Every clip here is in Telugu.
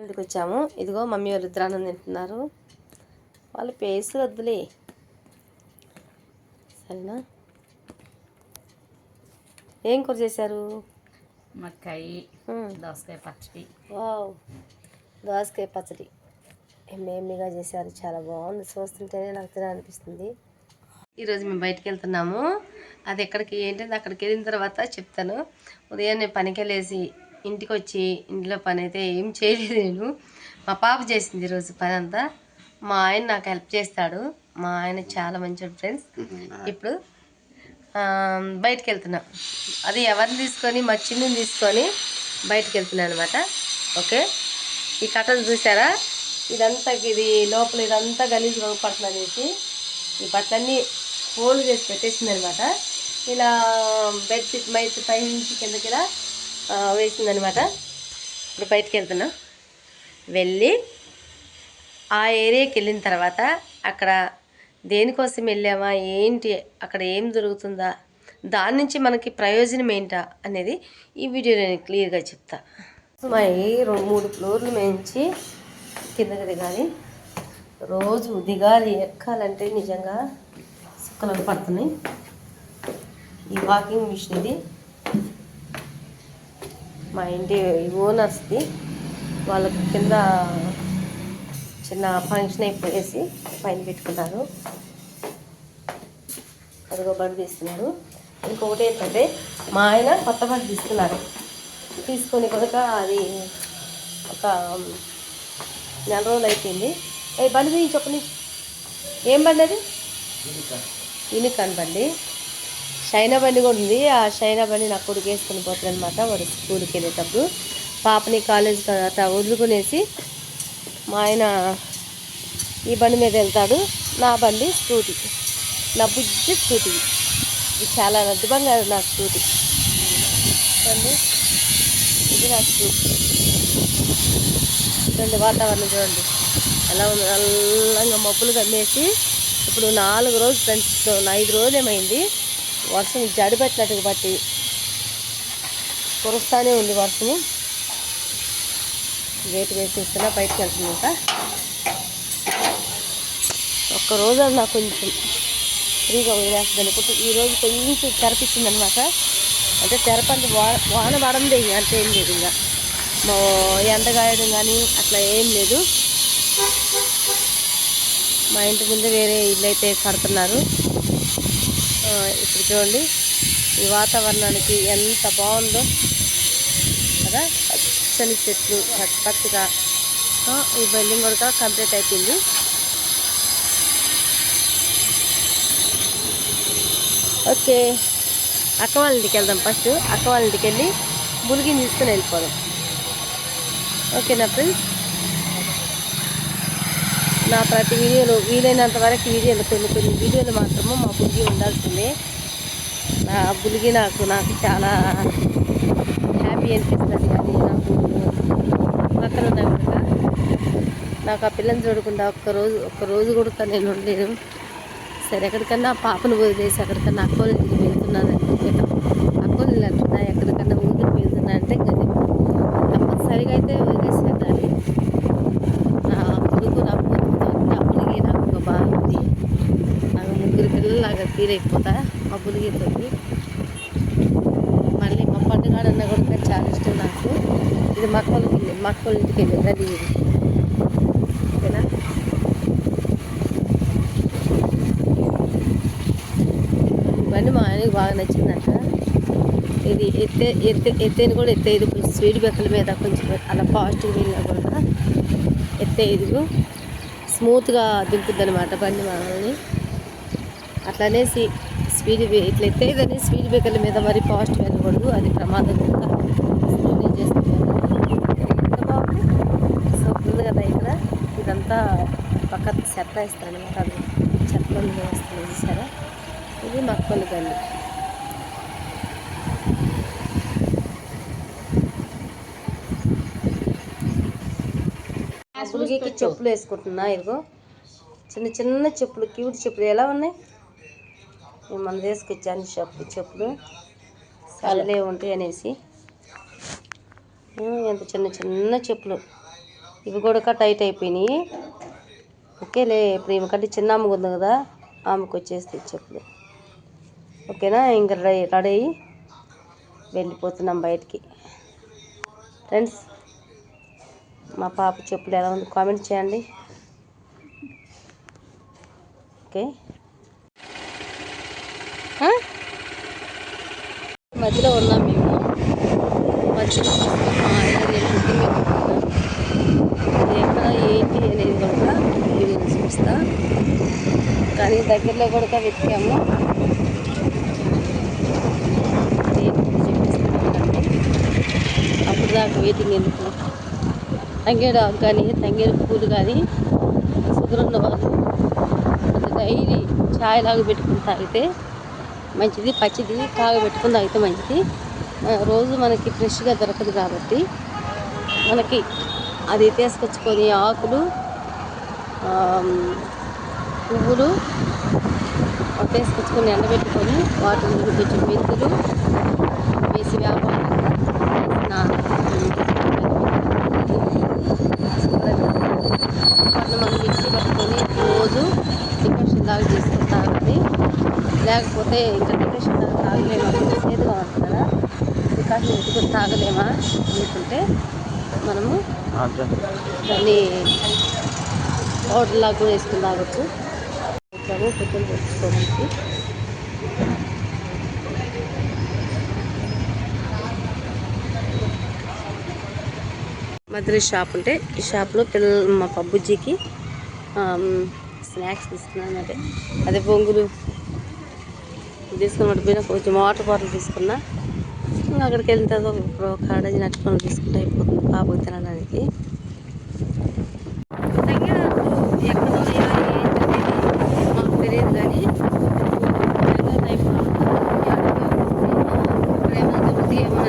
ఇంటికి వచ్చాము. ఇదిగో మమ్మీ వాళ్ళు ఇద్దరు అన్నం తింటున్నారు. వాళ్ళ పేసు వద్దులే, సరేనా? ఏం కూర చేశారు? మక్కాయి దోసకాయ పచ్చడి. వావ్, దోసకాయ పచ్చడి ఎమ్మెగా చేశారు. చాలా బాగుంది, చూస్తుంటేనే నాకు తినాలనిపిస్తుంది. ఈరోజు మేము బయటికి వెళ్తున్నాము. అది ఎక్కడికి ఏంటంటే అక్కడికి వెళ్ళిన తర్వాత చెప్తాను. ఉదయాన్నే పనికి వెళ్ళేసి ఇంటికి వచ్చి ఇంట్లో పని అయితే ఏం చేయలేదు నేను. మా పాప చేసింది ఈరోజు పని అంతా. మా ఆయన నాకు హెల్ప్ చేస్తాడు. మా ఆయన చాలా మంచి ఫ్రెండ్స్. ఇప్పుడు బయటికి వెళ్తున్నా. అది ఎవరిని తీసుకొని మా చిన్నుని తీసుకొని బయటికి వెళ్తున్నాను అనమాట. ఓకే, ఈ కట్టలు చూసారా? ఇదంతా ఇది లోపల ఇదంతా గలీజ్గా పట్ల అనేసి ఈ బట్టలన్నీ ఫోల్డ్ చేసి పెట్టేసింది అనమాట. ఇలా బెడ్షీట్ మైట్ పై నుంచి కిందకి ఇలా వేసిందనమాట. ఇప్పుడు బయటికి వెళ్తున్నా. వెళ్ళి ఆ ఏరియాకి వెళ్ళిన తర్వాత అక్కడ దేనికోసం వెళ్ళామా, ఏంటి, అక్కడ ఏం జరుగుతుందా, దాని నుంచి మనకి ప్రయోజనం ఏంటా అనేది ఈ వీడియోలో నేను క్లియర్గా చెప్తా. మా 2-3 ఫ్లోర్లు మేంచి కిందకి దిగాలి. రోజు దిగాలి, ఎక్కాలంటే నిజంగా సుక్కలు పడుతున్నాయి. ఈ వాకింగ్ మిషన్ ఇది మా ఇంటి ఓనర్స్ది. వాళ్ళకి కింద చిన్న ఫంక్షన్ అయిపోయేసి పైన పెట్టుకున్నారు. అదిగో బండి తీస్తున్నారు. ఇంకొకటి ఏంటంటే మా ఆయన కొత్త బండి తీసుకున్నారు. తీసుకొని కనుక అది ఒక 4 రోజులు అయిపోయింది. బండి తీసి చెప్పని. ఏం బండి అది? యూనికాన్ బండి. షైనా బండి కూడా ఉంది. ఆ షైనా బండి నా కొడుకు వేసుకొని పోతాడు అనమాట. వాడు స్కూల్కి వెళ్ళేటప్పుడు పాపని కాలేజ్ తర్వాత వదులుకునేసి మా ఆయన ఈ బండి మీద వెళ్తాడు. నా బండి స్కూటీ, నా బుజ్జి స్కూటీ. ఇది చాలా అద్భుతంగా నా స్కూటీ అండి. ఇది నా స్కూటీ. చూడండి వాతావరణం, చూడండి ఎలా ఉంది. నల్లంగా మబ్బులు కమ్మేసి ఇప్పుడు 4 రోజులు ఫ్రెండ్స్, 5 రోజులు ఏమైంది. వర్షం జడి పెట్టినట్టుగా బట్టి కురుస్తూనే ఉంది వర్షము. గేట్ వేసేస్తున్నా, బయటకు వెళ్తుందంట. ఒక్కరోజు నాకు కొంచెం ఫ్రీగా వదిలేస్తుంది అనుకుంటే ఈరోజు కొంచెం తెరపించింది అనమాట. అంటే తెరపండి వాన పడంది, అంటే ఏం లేదు. ఇంకా ఎండగాయడం కానీ అట్లా ఏం లేదు. మా ఇంటి ముందు వేరే ఇల్లు అయితే కడుతున్నారు. ఇప్పుడు చూడండి ఈ వాతావరణానికి ఎంత బాగుందో కదా. పచ్చని చెట్లు పచ్చగా. ఈ బిల్డింగ్ కూడా కంప్లీట్ అయిపోయింది. ఓకే, అక్క వాళ్ళ ఇంటికి వెళ్దాం. ఫస్ట్ అక్క వాళ్ళ ఇంటికి వెళ్ళి బులిగిని తీసుకొని వెళ్ళిపోదాం. ఓకేనా ఫ్రెండ్స్? నా ప్రతి వీడియోలో వీలైనంత వరకు కొన్ని వీడియోలు మాత్రము మా బులిగి ఉండాల్సిందే. నా బులిగి నాకు చాలా హ్యాపీ అనిపిస్తుంది. అది నాకు పక్కన ఉన్నా కనుక నాకు ఆ పిల్లని చూడకుండా ఒక్క రోజు కూడా నేను ఉండలేను. సరే, ఎక్కడికన్నా పాపను వదిలేసి ఎక్కడికన్నా అక్కోళ్ళ ఇంటికి వెళ్తున్నాను అంటే, అక్కోళ్ళు అంటున్నా ఎక్కడికన్నా ఊరికి వెళ్తున్నా అంటే ఇంకా కంపల్సరిగా అయితే వదిలేసి వెళ్ళాలి. నా కొడుకు నా కూతురుతో అప్పులకి నాకు ఒక బాగుంది. నాకు 3 పిల్లలాగా ఫీల్ అయిపోతా మా బులిగితో. మళ్ళీ మా పండుగాడన్నా కూడా చాలా ఇష్టం నాకు. ఇది మా అక్కోళ్ళ ఇంటికి వెళ్ళి రెడీ. ఓకేనా? బండి మా ఆయనకి బాగా నచ్చిందంట. ఇది ఎత్తేది కూడా ఎత్తేది. స్పీడ్ బ్రేకర్ల మీద కొంచెం అలా ఫాస్ట్గా వెళ్ళినా కూడా ఎత్తేది, స్మూత్గా దింపుద్ది అనమాట బండి మనల్ని. అట్లనేసి ఇట్లా ఎత్తేదని స్పీడ్ బ్రేకర్ల మీద మరి ఫాస్ట్ వెళ్ళకూడదు, అది ప్రమాదం కూడా. స్లోనే చేస్తున్నాను. ఎంత బాగుంది. సో ఉంది కదా ఇక్కడ. ఇదంతా పక్కన చెత్త వేస్తాను అనమాట. అది చెత్తలో వేస్తాను చూసారా. ఇది మక్కలు గల్లి. బులిగికి చెప్పులు వేసుకుంటున్నా. ఇదిగో చిన్న చిన్న చెప్పులు, క్యూట్ చెప్పులు ఎలా ఉన్నాయి. మనం వేసుకొచ్చాను చెప్పులు సలలే ఉంటాయి అనేసి. ఎంత చిన్న చిన్న చెప్పులు. ఇవి కూడా టైట్ అయిపోయినాయి. ఓకేలే, ఇప్పుడు ఈమెకంటే చిన్న అమ్మకు ఉంది కదా, ఆమెకు వచ్చేసి చెప్పులు. ఓకేనా, ఇంకా రెడీ అయ్యి వెళ్ళిపోతున్నాం బయటికి. ఫ్రెండ్స్, మా పాప చెప్పులు ఎలా ఉంది కామెంట్ చేయండి. ఓకే, మధ్యలో ఉన్నాం మేము. మధ్యలో ఎక్కడ ఏంటి అనేది కూడా వీడియో చూపిస్తా. కానీ దగ్గరలో కూడా వెతికాము. అప్పుడు దాకా వెయిటింగ్ ఎందుకు. తంగేడు ఆకు కానీ తంగేడు పూలు కానీ షుగర్ ఉన్న వాళ్ళు డైలీ ఛాయ్ లాగా పెట్టుకుని తాగితే మంచిది. పచ్చిది కాగబెట్టుకుని తాగితే మంచిది. రోజు మనకి ఫ్రెష్గా దొరకదు కాబట్టి మనకి అది తీసుకొచ్చుకొని ఆకులు పువ్వులు తీసుకొచ్చుకొని ఎండబెట్టుకొని వాటిని కొంచెం మెంతులు వేసి వ్యాపారం వాటిని మనం మిక్సీ పట్టుకొని రోజు డికాషన్ లాగా చేసుకొని తాగాలి. లేకపోతే ఇంకా డికాషన్ లాగా తాగలేమా, చేదుగా ఉంటుంది కదా, డికాషన్ ఎత్తుకొని తాగలేమా అనుకుంటే మనము దాన్ని పౌడర్ లాగా కూడా వేసుకుని తాగొచ్చు. ఇట్లాగో పొద్దున్న తెచ్చుకోవడానికి మధ్య షాప్ ఉంటే ఈ షాప్లో మా పబ్బుజ్జికి స్నాక్స్ తీసుకున్నాను. అదే బొంగులు తీసుకున్నట్టు పోయినా కొంచెం వాటర్ బాటిల్ తీసుకున్నా. ఇంకా అక్కడికి వెళ్ళిన తర్వాత ఒక డజన్ అట్టుకొని తీసుకుంటే అయిపోతుంది పాపకు తినడానికి. ఎక్కడో మాకు తెలియదు కానీ ఏమైనా దొరుకుతాయి ఏమో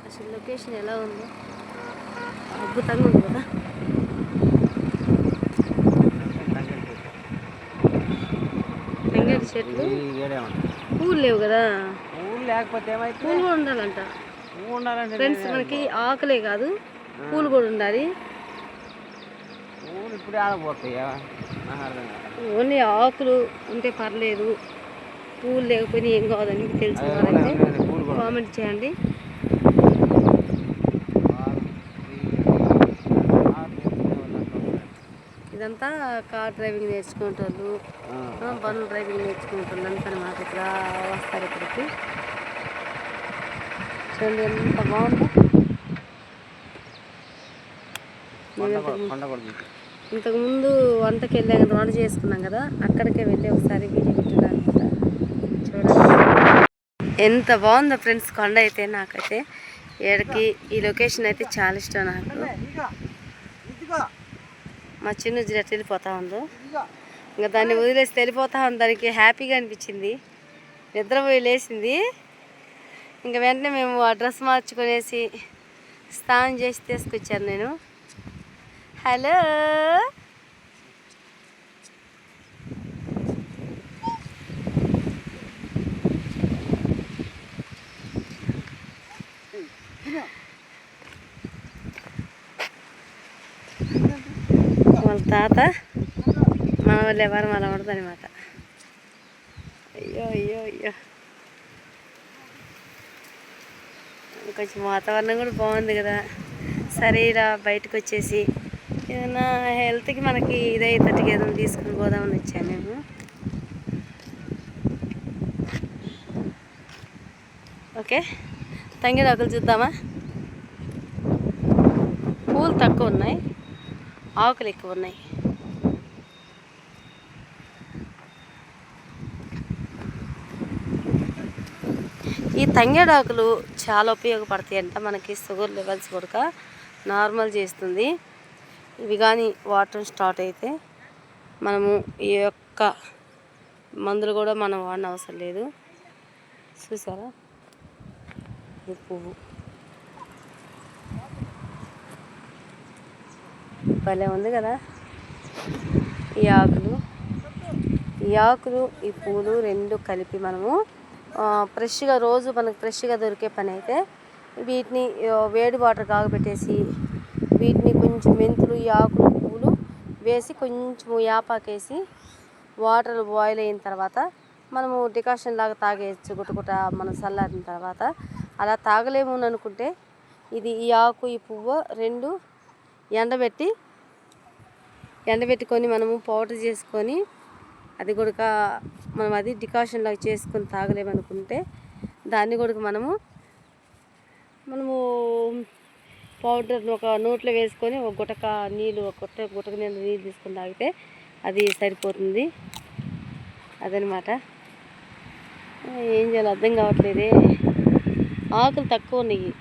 అనేసి లొకేషన్ ఎలా ఉందో అద్భుతంగా ఉంది కదా. తంగేడు చెట్లు పూలు లేవు కదా, పూలు లేకపోతే పూలు కూడా ఉండాలంట ఫ్రెండ్స్. మనకి ఆకులే కాదు పూలు కూడా ఉండాలి. ఓన్లీ ఆకులు ఉంటే పర్లేదు, పూలు లేకపోయినా ఏం కాదని తెలిసిన వాళ్ళైతే కామెంట్ చేయండి. ఇదంతా కార్ డ్రైవింగ్ నేర్చుకుంటారు, బండ్లు డ్రైవింగ్ నేర్చుకుంటారు అంతా మాకు ఇక్కడ వస్తారు. ఇక్కడికి చూడండి ఎంత బాగుందో. ఇంతకుముందు వంటకి వెళ్ళాం కదా, వంట చేసుకున్నాం కదా, అక్కడికే వెళ్ళి ఒకసారి వీడియో పెట్టినాను అనమాట. చూడండి ఎంత బాగుందో ఫ్రెండ్స్ కొండ అయితే. నాకైతే ఏడకి ఈ లొకేషన్ అయితే చాలా ఇష్టం నాకు. మా చిన్న ఎట్లా వెళ్ళిపోతా ఉందో, ఇంకా దాన్ని వదిలేసి వెళ్ళిపోతా ఉంది. దానికి హ్యాపీగా అనిపించింది, నిద్రపోయి లేచింది. ఇంకా వెంటనే మేము ఆ డ్రెస్ మార్చుకునేసి స్నానం చేసి తీసుకొచ్చాను నేను. హలో వాళ్ళ తాత మన వాళ్ళు ఎవరు మన పడదు అనమాట. అయ్యో అయ్యో అయ్యో కొంచెం వాతావరణం కూడా బాగుంది కదా, సరే ఇలా బయటకు వచ్చేసి ఏదైనా హెల్త్కి మనకి ఇదైతట్టుగా ఏదైనా తీసుకుని పోదామని వచ్చాము మేము. ఓకే, తంగేడాకులు చూద్దామా? పూలు తక్కువ ఉన్నాయి, ఆకులు ఎక్కువ ఉన్నాయి. ఈ తంగేడాకులు చాలా ఉపయోగపడతాయి అంట, మనకి షుగర్ లెవెల్స్ కూడా నార్మల్ చేస్తుంది. ఇవి కానీ వాటర్ స్టార్ట్ అయితే మనము ఈ యొక్క మందులు కూడా మనం వాడిన అవసరం లేదు. చూసారా, ఈ పువ్వు భలే ఉంది కదా. ఈ ఆకులు ఈ పూలు రెండు కలిపి మనము ఫ్రెష్గా రోజు మనకు ఫ్రెష్గా దొరికే పని అయితే వీటిని వేడి వాటర్ కాగబెట్టేసి వీటిని కొంచెం మెంతులు, ఈ ఆకులు, పూలు వేసి కొంచెం యాపాకేసి వాటర్ బాయిల్ అయిన తర్వాత మనము డికాషన్ లాగా తాగేయచ్చు. గుట్టగుట్ట మనం చల్లారిన తర్వాత అలా తాగలేము అని అనుకుంటే ఇది ఈ ఆకు, ఈ పువ్వు రెండు ఎండబెట్టుకొని మనము పౌడర్ చేసుకొని అది కూడా మనం అది డికాషన్ లాగా చేసుకొని తాగలేమనుకుంటే దాన్ని కూడా మనము పౌడర్ ఒక నోట్లో వేసుకొని ఒక గుటక నీళ్ళు, గుటక నీళ్ళు తీసుకొని తాగితే అది సరిపోతుంది. అదనమాట. ఏం చేయాలో అర్థం కావట్లేదే. ఆకులు తక్కువ ఉన్నాయి,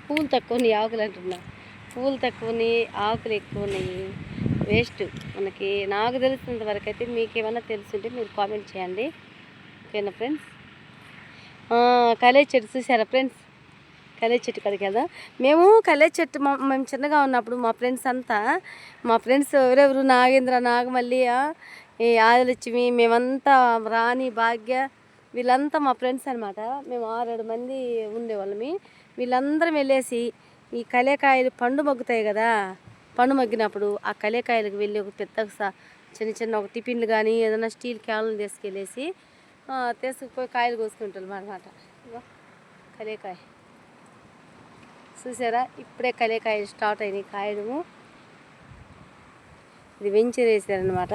పూలు తక్కువ ఉన్నాయి. ఆకులు అంటున్నా, పూలు తక్కువ ఉన్నాయి, ఆకులు ఎక్కువ ఉన్నాయి. వేస్ట్ మనకి. నాకు తెలుస్తున్నంత వరకు అయితే మీకు ఏమైనా తెలుసుంటే మీరు కామెంట్ చేయండి. ఓకేనా ఫ్రెండ్స్? కలే చెట్టు చూసారా ఫ్రెండ్స్? కలే చెట్టు కడికి వెళ్దాం. మేము కలే చెట్టు మేము చిన్నగా ఉన్నప్పుడు మా ఫ్రెండ్స్ ఎవరెవరు, నాగేంద్ర, నాగమల్లి, ఈ ఆదిలక్ష్మి, మేమంతా, రాణి, భాగ్య, వీళ్ళంతా మా ఫ్రెండ్స్ అనమాట. మేము 6-7 మంది ఉండేవాళ్ళమి. వీళ్ళందరం వెళ్ళేసి ఈ కలేకాయలు పండు మగ్గుతాయి కదా, పండు మగ్గినప్పుడు ఆ కలేకాయలకు వెళ్ళి ఒక పెద్ద చిన్న ఒక టిఫిన్లు కానీ ఏదైనా స్టీల్ క్యాన్లు తీసుకుపోయి కాయలు కోసుకుంటాం అనమాట. కలేకాయ చూసారా, ఇప్పుడే కలేకాయలు స్టార్ట్ అయినాయి కాయడము. ఇది వెంచర్ వేసారనమాట,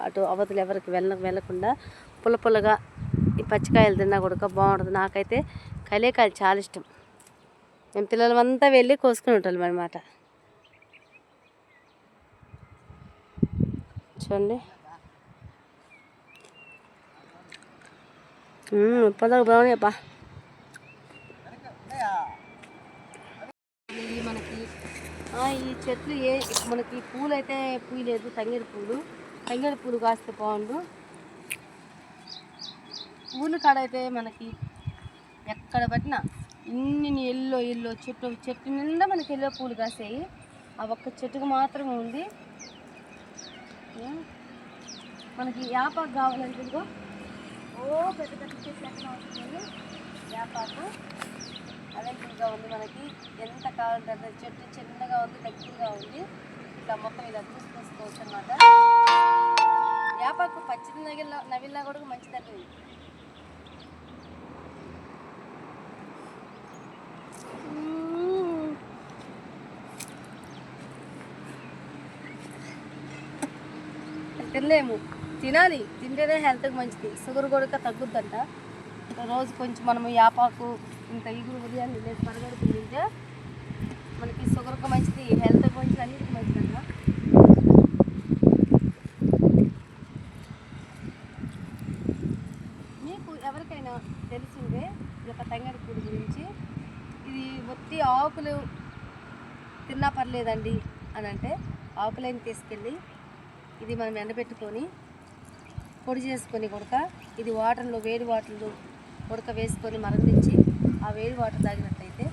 అటు అవతలు ఎవరికి వెళ్ళకుండా పుల్లగా ఈ పచ్చికాయలు తిన్నా కూడా బాగుంటుంది. నాకైతే కలేకాయలు చాలా ఇష్టం. మేము పిల్లలమంతా వెళ్ళి కోసుకుని ఉంటాం అనమాట. చూడండి, పొలం బాగున్నాయి అబ్బా. మనకి ఈ చెట్లు మనకి పూలు అయితే పూయలేదు, తంగేడు పూలు కాస్తే బాగుండు. పూలు కాడైతే మనకి ఎక్కడ పట్టినా ఇన్ని ఎల్లో చెట్టు నిండా మనకి ఎల్లో పూలు కాసాయి. ఆ ఒక్క చెట్టుకు మాత్రమే ఉంది. మనకి యాపాకు కావాలంటే ఇదిగో పెద్ద చెట్లు ఎక్కడ వస్తుంది. యాపాకు అవైలబుల్గా ఉంది మనకి. ఎంత కావాలంటే అంత. చెట్టు చిన్నగా ఉంది, దగ్గరగా ఉంది. ఇట్లా మొత్తం ఇలా చూసుకోవచ్చు అనమాట. యాపాకు పచ్చిది నవిలినా కూడా మంచిదండి. తినలేము, తినాలి. తింటేనే హెల్త్కి మంచిది. షుగర్ కూడా తగ్గుద్దంట. రోజు కొంచెం మనము యాపాకు ఇంత ఇగురు ఉదయాన్ని లేదు పరగడుపు తింటే మనకి షుగర్కి మంచిది, హెల్త్కి మంచిది, అన్నిటికి మంచిదంట. మీకు ఎవరికైనా తెలిసిందే ఈ యొక్క తంగేడు పూడి గురించి, ఇది ఒత్తి ఆకులు తిన్నా పర్లేదండి అని అంటే ఆకులని తీసుకెళ్ళి ఇది మనం ఎండబెట్టుకొని పొడి చేసుకొని ఇది వాటర్లో, వేడి వాటర్లో వేసుకొని మరగనించి ఆ వేడి వాటర్ తాగినట్లయితే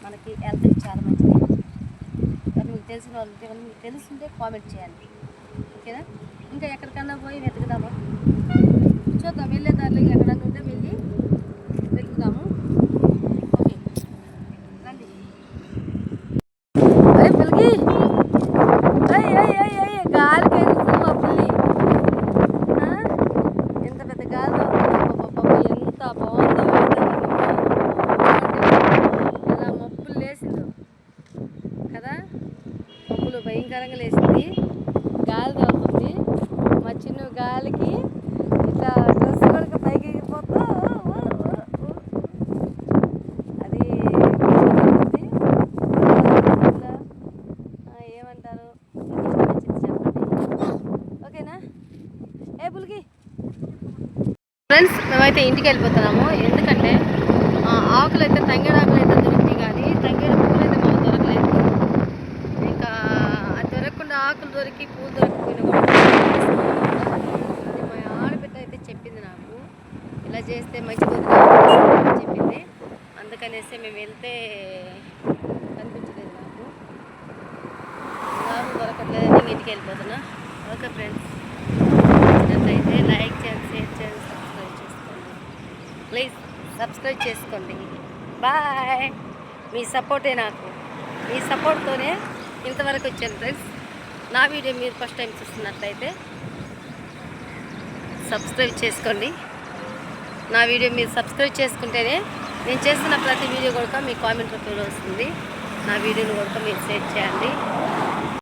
మనకి హెల్త్కి చాలా మంచిది. మీకు తెలిసిన వాళ్ళు మీకు తెలుసుంటే కామెంట్ చేయండి. ఓకేనా? ఇంకా ఎక్కడికన్నా పోయి వెతుకుదామా? చూద్దాం, వెళ్ళే దారిలో ఎక్కడన్నా ఉంటే వెళ్ళి వెతుకుదాము. ఓకే, రండి. అరే పిల్లకి గాలికి వెళ్తుంది మా పుల్లి. ఎంత పెద్ద గాలి, ఎంత బాగుందో. ఇంటికి వెళ్ళిపోతున్నాము. ఎందుకంటే ఆకులు అయితే తంగేడు ఆకులు అయితే దొరికినాయి, కానీ తంగేడు పూలు అయితే మాకు దొరకలేదు. ఇంకా అది దొరకకుండా ఆకులు దొరికి పూలు దొరకకపోయినా కూడా అది మా ఆడబిడ్డ అయితే చెప్పింది నాకు, ఇలా చేస్తే మంచిది అని చెప్పింది. అందుకనేసి మేము వెళ్తే కనిపించలేదు నాకు దొరకట్లేదని ఇంటికి వెళ్ళిపోతున్నా. ఓకే ఫ్రెండ్స్, నచ్చినట్లయితే లైక్ చేయండి, షేర్ చేయండి, సబ్స్క్రైబ్ చేసుకోండి. ప్లీజ్ సబ్స్క్రైబ్ చేసుకోండి. బాయ్. మీ సపోర్టే నాకు, మీ సపోర్ట్తోనే ఇంతవరకు వచ్చాను ఫ్రెండ్స్. నా వీడియో మీరు ఫస్ట్ టైం చూస్తున్నట్లయితే సబ్స్క్రైబ్ చేసుకోండి. నా వీడియో మీరు సబ్స్క్రైబ్ చేసుకుంటేనే నేను చేస్తున్న ప్రతి వీడియో కూడా మీ కామెంట్ రూపంలో వస్తుంది. నా వీడియోని కూడా మీరు షేర్ చేయండి.